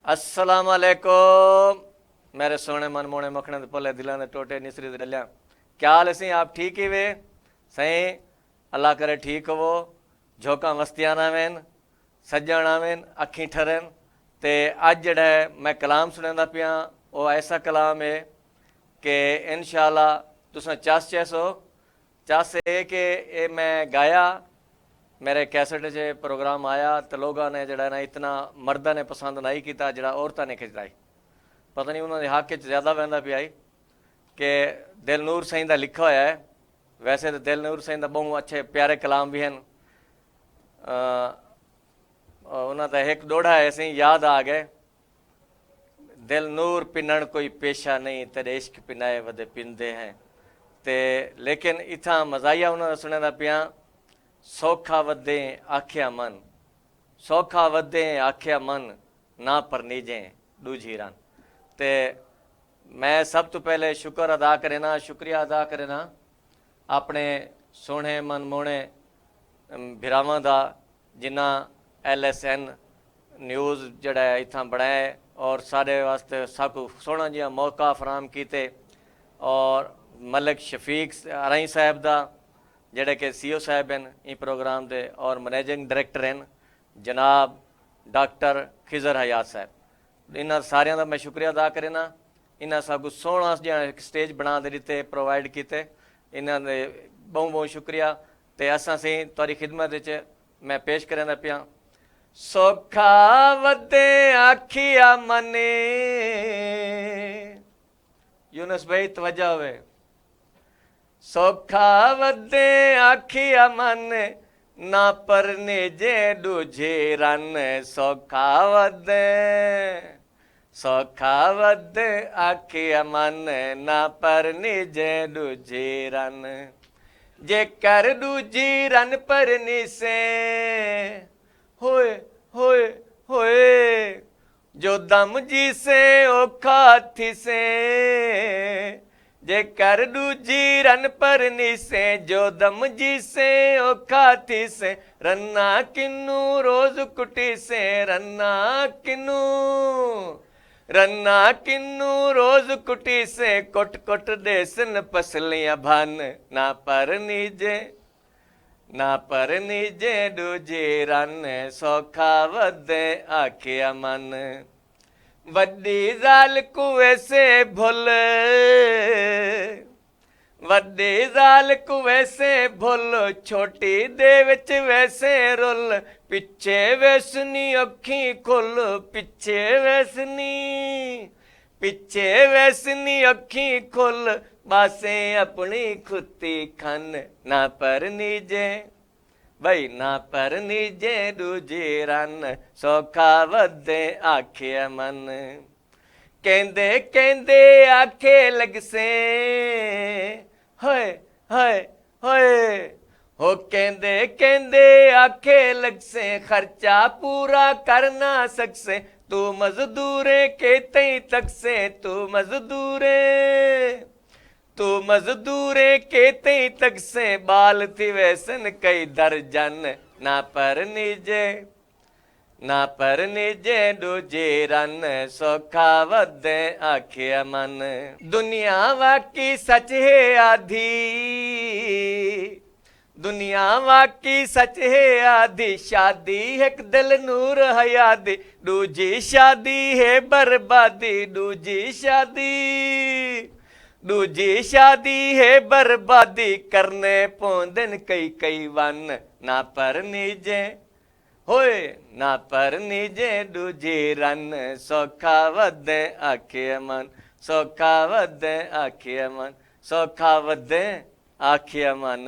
अस्सलाम वालेकुम मेरे सोने मन मोने मखने दे भले दिलों दे टोटे निसरी दे डलिया। क्या हाल सी? आप ठीक ही वे सही? अल्लाह करे ठीक हो। झोंका मस्तियां ना वेन, सज्जन आवेन, अखी ठरन। ते अज जड़ा मैं कलाम सुनदा पिया वो ऐसा कलाम है कि इंशाअल्लाह तुसां चस चैसो चस है कि ये मैं गाया मेरे कैसेट च प्रोग्राम आया तो लोगों ने जड़ा ना इतना मर्दा ने पसंद नहीं किया जड़ा औरतां ने खिंचाई। पता नहीं उन्होंने हक च ज़्यादा बहता पिया कि दिलनूर सही का लिखा होया है। वैसे तो दिलनूर सही का बहुत अच्छे प्यारे कलाम भी हैं। उन्होंने एक दोड़ा है सी याद आ गए, दिल नूर पिनण कोई पेशा नहीं तेरे इश्क पिनाए वदे पिंदे हैं। ते लेकिन इतना मजाया उन्होंने सुने दा पिया, सौखा वदे आख्या मन, सौखा वदे आख्या मन ना पर नीजे दूजी रन। ते मैं सब तो पहले शुक्र अदा करेना, शुक्रिया अदा करेना अपने सोने मन मोने भिरावां दा जिन्ना LSN न्यूज़ जड़ा है इतना बनाया और सारे वास्ते सब सोहना जिहा मौका फराम किते। और मलिक शफीक अराई साहब दा जड़े कि CO साहब हैं इन प्रोग्राम के और मैनेजिंग डायरैक्टर हैं जनाब डॉक्टर खिजर हयात साहब। इन्होंने सारिया का मैं शुक्रिया अदा करेना। इन्होंने सब कुछ सोहना जिहा स्टेज बना दे दिते प्रोवाइड किते, इन्होंने बहुत बहुत शुक्रिया। तो असा सी तुहारी खिदमत मैं पेश करना पिया। सौखा वदे आखिया मने, यूनुस भाई तवज्जो होवे। सौखा वदे आखिया मन ना परने जे दूजे रन। सौखा वदे आखिया मन ना परने जे दूजे रन। जे कर दूजी रन परनी से होए होए होए, जो दम जी से औखा थी से। जे कर दूजी रन परनी से जो दम जी से औखा थी से। रन्ना किन्नू रोज कुटी से, रन्ना किन्नू रोज कुटी से। कुट कुट देसन पसलियां भन ना पर नीजे दूजे रन। सौखा वदे आखिया मन, वड्डी जाल कुएं से भुल, वड्डी जाल कुएं से भुल। छोटी दे विच वैसे रुल, पिछे वैसनी अखी खुल। पिछे वैसनी अखी खुल, बासे अपनी खुती खन। ना पर नीजे भाई ना पर नीजे दूजे रन। सौखा वदे आखे मन, कहंदे कहंदे आखे लगसे होए होए होए। हो कहंदे कहंदे आखे लगसे, खर्चा पूरा कर ना सकसे। तू मजदूरे के तई तक से, तू मजदूरे के तई तक से। बाल थी वैसन कई दर्जन ना पर नीजे दूजे रन। सौखा वदे आखिया मन, दुनिया वाकी सच है आधी, दुनिया वाकी सच है आधी। शादी एक दिल नूर हयादी, दूजी शादी है बर्बादी। दूजी शादी है बर्बादी, करने पौंदन कई कई वन। ना पर नीजे होए ना पर नीजे दूजे रन। सौखा वदे आखे मन, सौखा वदे आखे मन, सौखा वदे आखे मन।